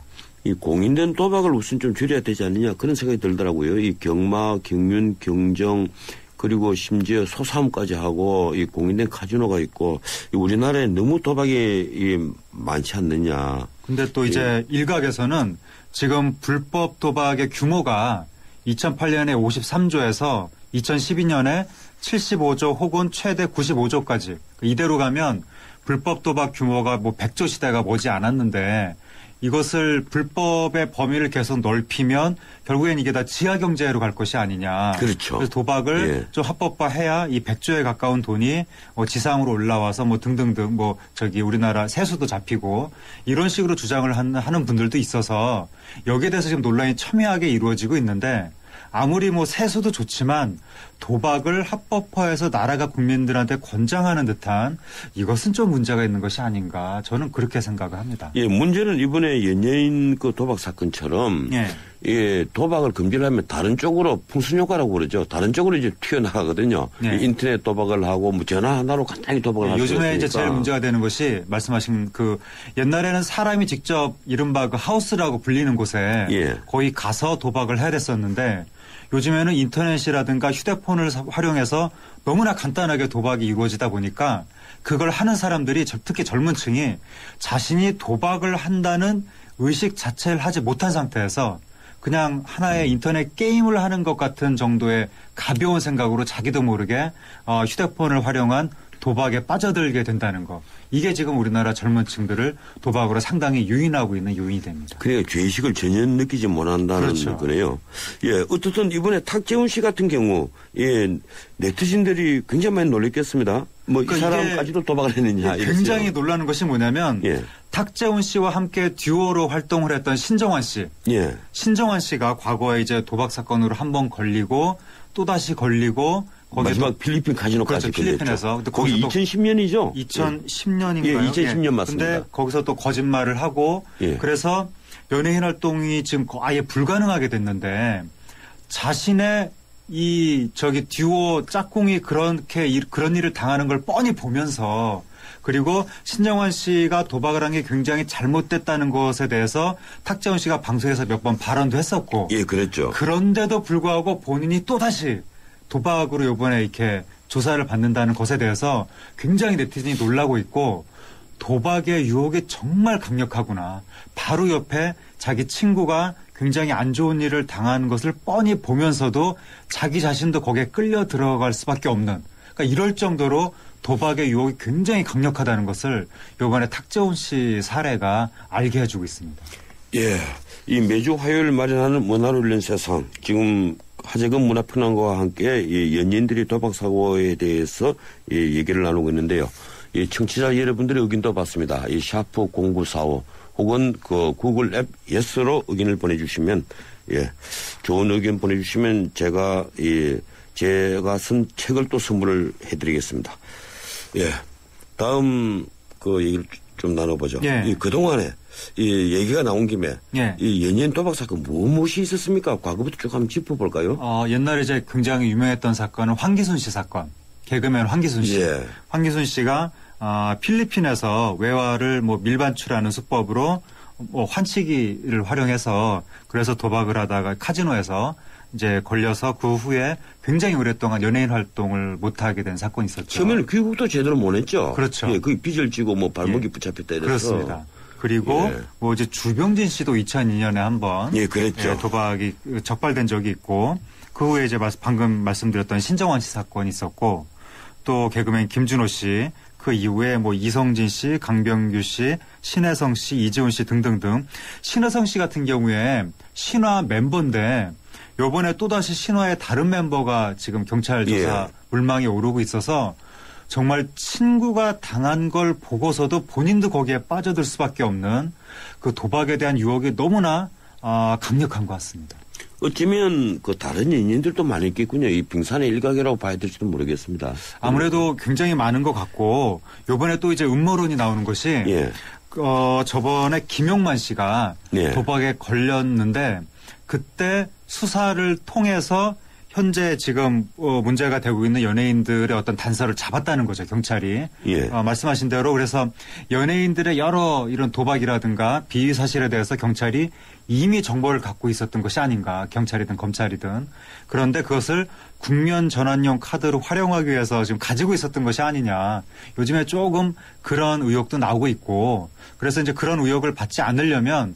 이 공인된 도박을 우선 좀 줄여야 되지 않느냐 그런 생각이 들더라고요. 이 경마, 경륜, 경정 그리고 심지어 소싸움까지 하고 이 공인된 카지노가 있고 우리나라에 너무 도박이 많지 않느냐. 근데 또 이제 일각에서는 지금 불법 도박의 규모가 2008년에 53조에서 2012년에 75조 혹은 최대 95조까지 이대로 가면 불법 도박 규모가 100조 시대가 머지 않았는데 이것을 불법의 범위를 계속 넓히면 결국엔 이게 다 지하 경제로 갈 것이 아니냐. 그렇죠. 그래서 도박을 좀 합법화해야 이 100조에 가까운 돈이 지상으로 올라와서 등등등 우리나라 세수도 잡히고 이런 식으로 주장을 하는 분들도 있어서 여기에 대해서 지금 논란이 첨예하게 이루어지고 있는데 아무리 세수도 좋지만 도박을 합법화해서 나라가 국민들한테 권장하는 듯한 이것은 좀 문제가 있는 것이 아닌가 저는 그렇게 생각을 합니다. 예, 문제는 이번에 연예인 도박 사건처럼 도박을 금지를 하면 다른 쪽으로 풍선효과라고 그러죠. 다른 쪽으로 이제 튀어나가거든요. 인터넷 도박을 하고 전화 하나로 간단히 도박을 하고 요즘에 이제 제일 문제가 되는 것이 말씀하신 옛날에는 사람이 직접 이른바 하우스라고 불리는 곳에 거의 가서 도박을 해야 됐었는데 요즘에는 인터넷이라든가 휴대폰을 활용해서 너무나 간단하게 도박이 이루어지다 보니까 그걸 하는 사람들이 특히 젊은 층이 자신이 도박을 한다는 의식 자체를 하지 못한 상태에서 그냥 하나의 인터넷 게임을 하는 것 같은 정도의 가벼운 생각으로 자기도 모르게 휴대폰을 활용한 도박에 빠져들게 된다는 거. 이게 지금 우리나라 젊은 층들을 도박으로 상당히 유인하고 있는 요인이 됩니다. 그러니까 죄의식을 전혀 느끼지 못한다는 거네요. 예, 어쨌든 이번에 탁재훈 씨 같은 경우 네티즌들이 굉장히 많이 놀랬겠습니다. 이 사람까지도 도박을 했느냐. 굉장히 놀라는 것이 뭐냐면 탁재훈 씨와 함께 듀오로 활동을 했던 신정환 씨. 신정환 씨가 과거에 이제 도박 사건으로 한 번 걸리고 또다시 걸리고 마지막 필리핀 카지노까지 그렇죠. 필리핀에서. 거기 2010년이죠? 2010년인가요? 예, 2010년 맞습니다. 근데 거기서 또 거짓말을 하고 그래서 연예인 활동이 지금 아예 불가능하게 됐는데 자신의 듀오 짝꿍이 그런 일을 당하는 걸 뻔히 보면서 그리고 신정환 씨가 도박을 한 게 굉장히 잘못됐다는 것에 대해서 탁재훈 씨가 방송에서 몇 번 발언도 했었고. 예, 그랬죠. 그런데도 불구하고 본인이 또다시 도박으로 이번에 이렇게 조사를 받는다는 것에 대해서 굉장히 네티즌이 놀라고 있고 도박의 유혹이 정말 강력하구나. 바로 옆에 자기 친구가 굉장히 안 좋은 일을 당한 것을 뻔히 보면서도 자기 자신도 거기에 끌려 들어갈 수밖에 없는 그러니까 이럴 정도로 도박의 유혹이 굉장히 강력하다는 것을 이번에 탁재훈 씨 사례가 알게 해주고 있습니다. 예, 이 매주 화요일 마련하는 문화로 열린 세상 지금 하재근 문화평론가와 함께 연예인들이 도박 사고에 대해서 얘기를 나누고 있는데요. 청취자 여러분들의 의견도 받습니다. 샤프 0945 혹은 구글 앱 예스로 의견을 보내주시면 좋은 의견 보내주시면 제가 쓴 책을 또 선물을 해드리겠습니다. 다음 얘기를 좀 나눠보죠. 그동안에 얘기가 나온 김에 이 연예인 도박 사건 무엇이 있었습니까? 과거부터 쭉 한번 짚어볼까요? 옛날에 이제 굉장히 유명했던 사건은 황기순 씨 사건. 개그맨 황기순 씨. 황기순 씨가 필리핀에서 외화를 밀반출하는 수법으로 환치기를 활용해서 그래서 도박을 하다가 카지노에서 이제 걸려서 그 후에 굉장히 오랫동안 연예인 활동을 못하게 된 사건이 있었죠. 처음에는 귀국도 제대로 못 했죠. 그렇죠. 예, 그 빚을 지고 뭐 발목이 붙잡혔다 이래서. 그렇습니다. 그리고 뭐 이제 주병진 씨도 2002년에 한번 그랬죠. 도박이 적발된 적이 있고 그 후에 이제 방금 말씀드렸던 신정환 씨 사건이 있었고 또 개그맨 김준호 씨 그 이후에 뭐 이성진 씨, 강병규 씨, 신혜성 씨, 이지훈 씨 등등등. 신혜성 씨 같은 경우에 신화 멤버인데 요번에 또다시 신화의 다른 멤버가 지금 경찰 조사 물망에 오르고 있어서 정말 친구가 당한 걸 보고서도 본인도 거기에 빠져들 수밖에 없는 그 도박에 대한 유혹이 너무나 강력한 것 같습니다. 어쩌면 그 다른 연인들도 많이 있겠군요. 이 빙산의 일각이라고 봐야 될지도 모르겠습니다. 아무래도 굉장히 많은 것 같고 요번에 또 이제 음모론이 나오는 것이 저번에 김용만 씨가 도박에 걸렸는데 그때 수사를 통해서 현재 지금 문제가 되고 있는 연예인들의 어떤 단서를 잡았다는 거죠, 경찰이. 말씀하신 대로 그래서 연예인들의 여러 이런 도박이라든가 비위 사실에 대해서 경찰이 이미 정보를 갖고 있었던 것이 아닌가, 경찰이든 검찰이든. 그런데 그것을 국면 전환용 카드로 활용하기 위해서 지금 가지고 있었던 것이 아니냐. 요즘에 조금 그런 의혹도 나오고 있고 그래서 이제 그런 의혹을 받지 않으려면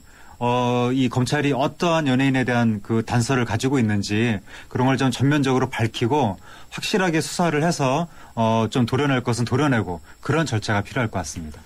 이 검찰이 어떠한 연예인에 대한 그 단서를 가지고 있는지 그런 걸 좀 전면적으로 밝히고 확실하게 수사를 해서 좀 도려낼 것은 도려내고 그런 절차가 필요할 것 같습니다.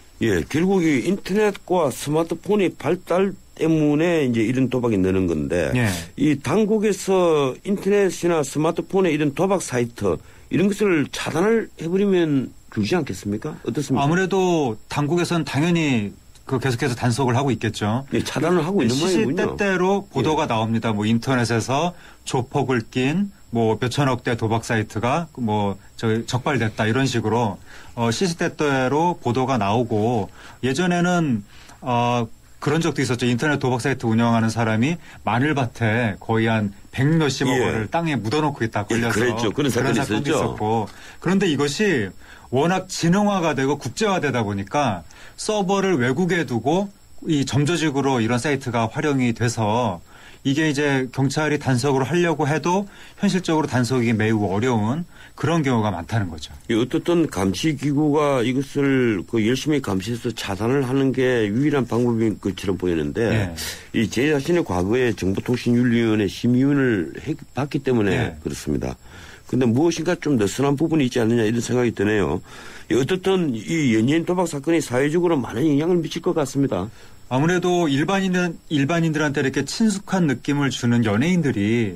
결국 이 인터넷과 스마트폰의 발달 때문에 이제 이런 도박이 느는 건데 이 당국에서 인터넷이나 스마트폰에 이런 도박 사이트 이런 것을 차단을 해버리면 줄지 않겠습니까? 어떻습니까? 아무래도 당국에서는 당연히 계속해서 단속을 하고 있겠죠. 차단을 하고 있는 모양이군요. 시시때때로 보도가 나옵니다. 뭐 인터넷에서 조폭을 낀 뭐 몇천억대 도박 사이트가 적발됐다 이런 식으로 시시때때로 보도가 나오고 예전에는 그런 적도 있었죠. 인터넷 도박 사이트 운영하는 사람이 마늘밭에 거의 한 100몇십억 원을 땅에 묻어놓고 있다 걸려서 그랬죠. 그런 사건도 있었고 그런데 이것이 워낙 진흥화가 되고 국제화되다 보니까 서버를 외국에 두고 이 점조직으로 이런 사이트가 활용이 돼서 이게 이제 경찰이 단속을 하려고 해도 현실적으로 단속이 매우 어려운 그런 경우가 많다는 거죠. 어떻든 감시기구가 이것을 열심히 감시해서 차단을 하는 게 유일한 방법인 것처럼 보이는데 이 제 자신의 과거에 정보통신윤리위원회 심의위원을 받기 때문에 그렇습니다. 근데 무엇인가 좀 느슨한 부분이 있지 않느냐 이런 생각이 드네요. 어떻든 이 연예인 도박 사건이 사회적으로 많은 영향을 미칠 것 같습니다. 아무래도 일반인들한테 이렇게 친숙한 느낌을 주는 연예인들이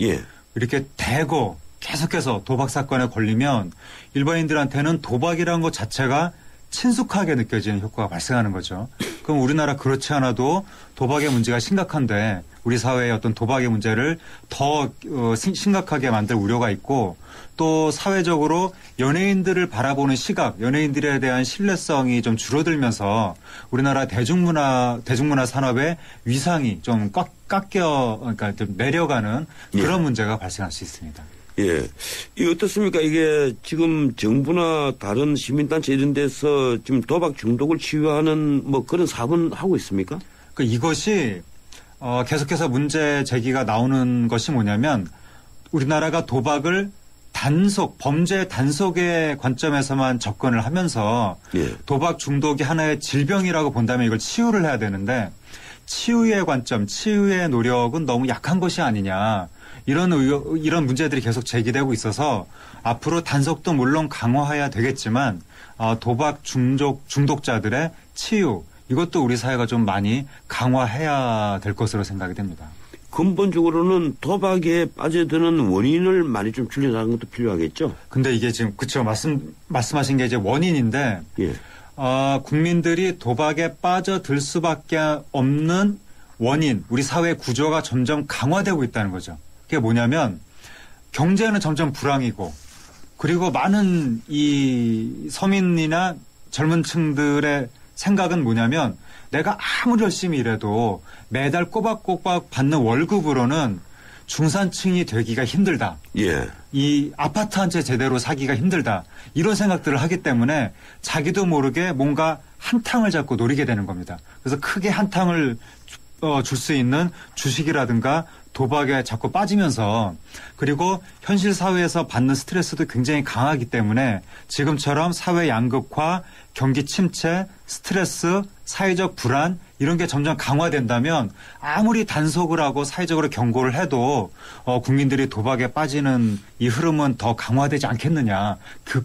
이렇게 대거 계속해서 도박 사건에 걸리면 일반인들한테는 도박이라는 것 자체가 친숙하게 느껴지는 효과가 발생하는 거죠. 그럼 우리나라 그렇지 않아도 도박의 문제가 심각한데 우리 사회의 어떤 도박의 문제를 더 심각하게 만들 우려가 있고 또 사회적으로 연예인들을 바라보는 시각, 연예인들에 대한 신뢰성이 좀 줄어들면서 우리나라 대중문화 산업의 위상이 좀 그러니까 좀 내려가는 그런 문제가 발생할 수 있습니다. 이 어떻습니까? 이게 지금 정부나 다른 시민단체 이런 데서 지금 도박 중독을 치유하는 뭐 그런 사업은 하고 있습니까? 이것이 계속해서 문제 제기가 나오는 것이 뭐냐면 우리나라가 도박을 범죄 단속의 관점에서만 접근을 하면서 도박 중독이 하나의 질병이라고 본다면 이걸 치유를 해야 되는데 치유의 관점, 치유의 노력은 너무 약한 것이 아니냐. 이런 문제들이 계속 제기되고 있어서 앞으로 단속도 물론 강화해야 되겠지만 도박 중독자들의 치유 이것도 우리 사회가 좀 많이 강화해야 될 것으로 생각이 됩니다. 근본적으로는 도박에 빠져드는 원인을 많이 좀 줄여나가는 것도 필요하겠죠. 근데 이게 지금 그쵸 말씀하신 게 이제 원인인데 국민들이 도박에 빠져들 수밖에 없는 원인, 우리 사회 구조가 점점 강화되고 있다는 거죠. 그게 뭐냐면 경제는 점점 불황이고 그리고 많은 이 서민이나 젊은 층들의 생각은 뭐냐면 내가 아무리 열심히 일해도 매달 꼬박꼬박 받는 월급으로는 중산층이 되기가 힘들다. 이 아파트 한 채 제대로 사기가 힘들다. 이런 생각들을 하기 때문에 자기도 모르게 뭔가 한탕을 잡고 노리게 되는 겁니다. 그래서 크게 한탕을 줄 수 있는 주식이라든가 도박에 자꾸 빠지면서 그리고 현실 사회에서 받는 스트레스도 굉장히 강하기 때문에 지금처럼 사회 양극화, 경기 침체, 스트레스, 사회적 불안 이런 게 점점 강화된다면 아무리 단속을 하고 사회적으로 경고를 해도 국민들이 도박에 빠지는 이 흐름은 더 강화되지 않겠느냐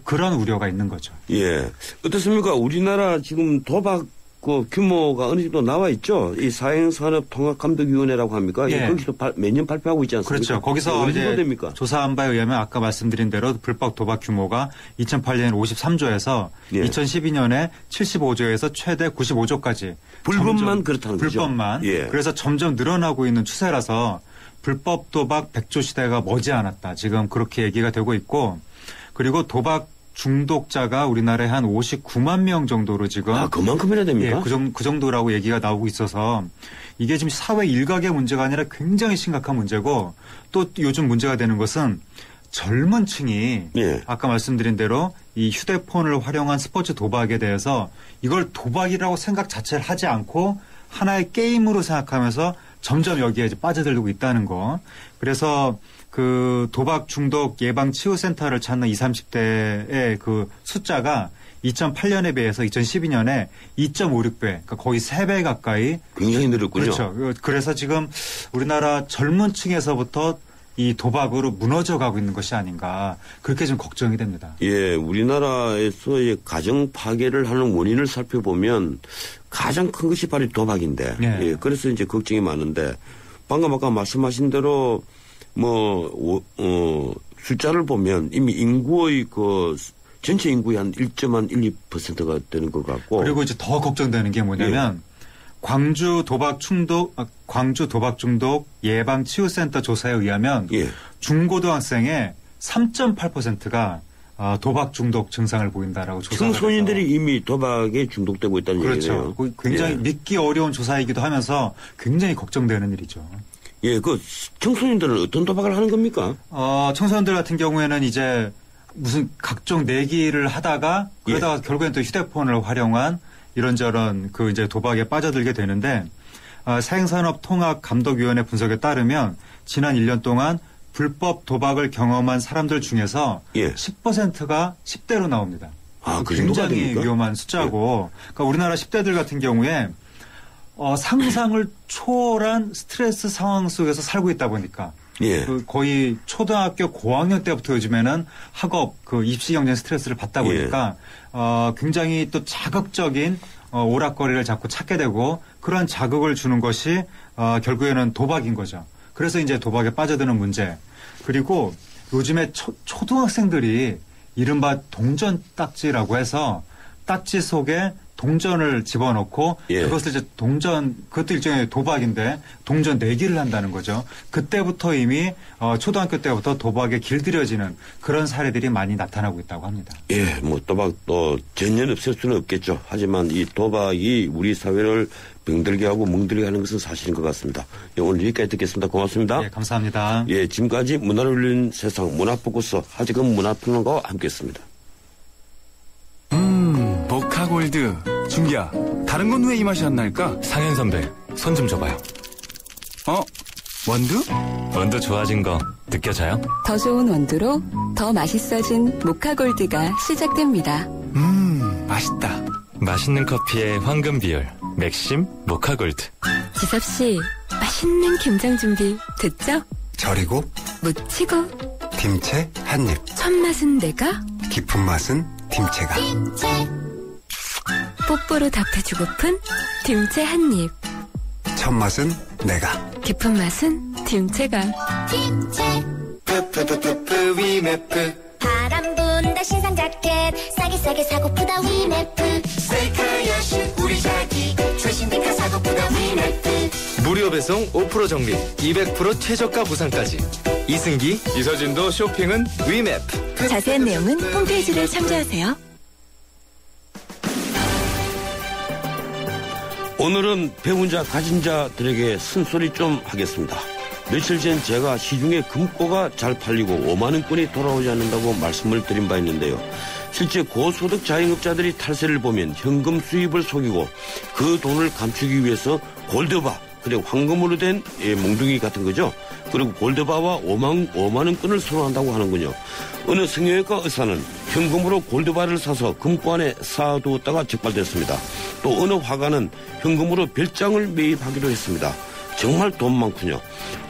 그런 우려가 있는 거죠. 예, 어떻습니까? 우리나라 지금 도박 그 규모가 어느 정도 나와 있죠. 이 사행산업통합감독위원회라고 합니까? 예. 거기서 매년 발표하고 있지 않습니까? 그렇죠. 거기서 이제 됩니까? 조사한 바에 의하면 아까 말씀드린 대로 불법 도박 규모가 2008년에 53조에서 예. 2012년에 75조에서 최대 95조까지. 불법만 그렇다는 거죠. 불법만. 예. 그래서 점점 늘어나고 있는 추세라서 불법 도박 100조 시대가 머지않았다. 지금 그렇게 얘기가 되고 있고 그리고 도박 중독자가 우리나라에 한 59만 명 정도로 지금. 그만큼이나 됩니까? 예, 그 정도라고 얘기가 나오고 있어서 이게 지금 사회 일각의 문제가 아니라 굉장히 심각한 문제고 또 요즘 문제가 되는 것은 젊은 층이 예. 아까 말씀드린 대로 이 휴대폰을 활용한 스포츠 도박에 대해서 이걸 도박이라고 생각 자체를 하지 않고 하나의 게임으로 생각하면서 점점 여기에 이제 빠져들고 있다는 거. 그래서 그 도박 중독 예방 치유 센터를 찾는 20, 30대의 그 숫자가 2008년에 비해서 2012년에 2.56배, 그러니까 거의 3배 가까이 굉장히 늘었군요. 그렇죠. 그래서 지금 우리나라 젊은 층에서부터 이 도박으로 무너져 가고 있는 것이 아닌가 그렇게 좀 걱정이 됩니다. 예, 우리나라에서 가정 파괴를 하는 원인을 살펴보면 가장 큰 것이 바로 도박인데, 네. 예, 그래서 이제 걱정이 많은데 방금 아까 말씀하신 대로 숫자를 보면 이미 인구의 전체 인구의 한 1.12%가 되는 것 같고. 그리고 이제 더 걱정되는 게 뭐냐면 광주 도박 중독 예방 치유센터 조사에 의하면 중고등학생의 3.8%가 도박 중독 증상을 보인다라고 조사가 청소년들이 이미 도박에 중독되고 있다는 얘기네요. 그렇죠. 굉장히 믿기 어려운 조사이기도 하면서 굉장히 걱정되는 일이죠. 예, 청소년들은 어떤 도박을 하는 겁니까? 청소년들 같은 경우에는 이제 무슨 각종 내기를 하다가 그러다가 결국엔 또 휴대폰을 활용한 이런저런 이제 도박에 빠져들게 되는데 사행산업통합감독위원회 분석에 따르면 지난 1년 동안 불법 도박을 경험한 사람들 중에서 10%가 10대로 나옵니다. 그 굉장히 위험한 숫자고 그러니까 우리나라 10대들 같은 경우에 상상을 초월한 스트레스 상황 속에서 살고 있다 보니까 거의 초등학교 고학년 때부터 요즘에는 학업 입시 경쟁 스트레스를 받다 보니까 굉장히 또 자극적인 오락거리를 자꾸 찾게 되고 그런 자극을 주는 것이 결국에는 도박인 거죠. 그래서 이제 도박에 빠져드는 문제. 그리고 요즘에 초등학생들이 이른바 동전 딱지라고 해서 딱지 속에 동전을 집어넣고 그것을 이제 그것도 일종의 도박인데 동전 내기를 한다는 거죠. 그때부터 이미 초등학교 때부터 도박에 길들여지는 그런 사례들이 많이 나타나고 있다고 합니다. 예, 도박도 전혀 없을 수는 없겠죠. 하지만 이 도박이 우리 사회를 병들게 하고 멍들게 하는 것은 사실인 것 같습니다. 오늘 여기까지 듣겠습니다. 고맙습니다. 예, 감사합니다. 예, 지금까지 문화를 울리는 세상 문화포커스 하지금 문화평론가와 함께했습니다. 보카골드. 준기야, 다른 건 왜 이 맛이 안 날까? 상현 선배, 손 좀 줘봐요. 원두? 원두 좋아진 거 느껴져요? 더 좋은 원두로 더 맛있어진 모카골드가 시작됩니다. 맛있다. 맛있는 커피의 황금 비율, 맥심 모카골드. 지섭씨, 맛있는 김장 준비 됐죠? 절이고 무치고 김치 한 입. 첫 맛은 내가, 깊은 맛은 김치가. 뽀뽀로 답해주고픈 김치 한 입. 첫 맛은 내가. 깊은 맛은 김치가. 푸푸푸푸푸 위메프. 바람 분다 신상 자켓 싸게 사고프다 위메프. 세이카야시 우리 자기 최신 딩카 사고프다 위메프. 무료 배송 5% 정리 200% 최저가 보상까지. 이승기 이서진도 쇼핑은 위메프. 자세한 내용은 홈페이지를 참조하세요. 오늘은 배운 자 가진 자들에게 쓴소리 좀 하겠습니다. 며칠 전 제가 시중에 금고가 잘 팔리고 5만 원권이 돌아오지 않는다고 말씀을 드린 바 있는데요. 실제 고소득 자영업자들이 탈세를 보면 현금 수입을 속이고 그 돈을 감추기 위해서 골드바, 그리고 황금으로 된 몽둥이 같은 거죠. 그리고 골드바와 5만 원 끈을 선호한다고 하는군요. 어느 성형외과 의사는 현금으로 골드바를 사서 금고 안에 쌓아두었다가 적발됐습니다. 또 어느 화가는 현금으로 별장을 매입하기로 했습니다. 정말 돈 많군요.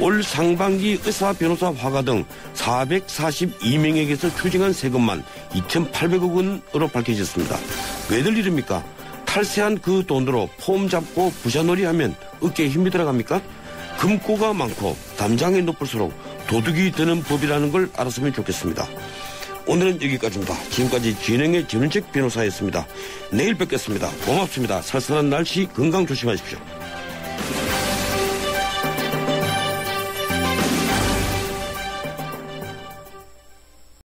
올 상반기 의사, 변호사, 화가 등 442명에게서 추징한 세금만 2,800억 원으로 밝혀졌습니다. 왜들 이럽니까? 탈세한 그 돈으로 폼 잡고 부자놀이 하면 어깨에 힘이 들어갑니까? 금고가 많고 담장이 높을수록 도둑이 되는 법이라는 걸 알았으면 좋겠습니다. 오늘은 여기까지입니다. 지금까지 진행의 전윤책 변호사였습니다. 내일 뵙겠습니다. 고맙습니다. 살살한 날씨 건강 조심하십시오.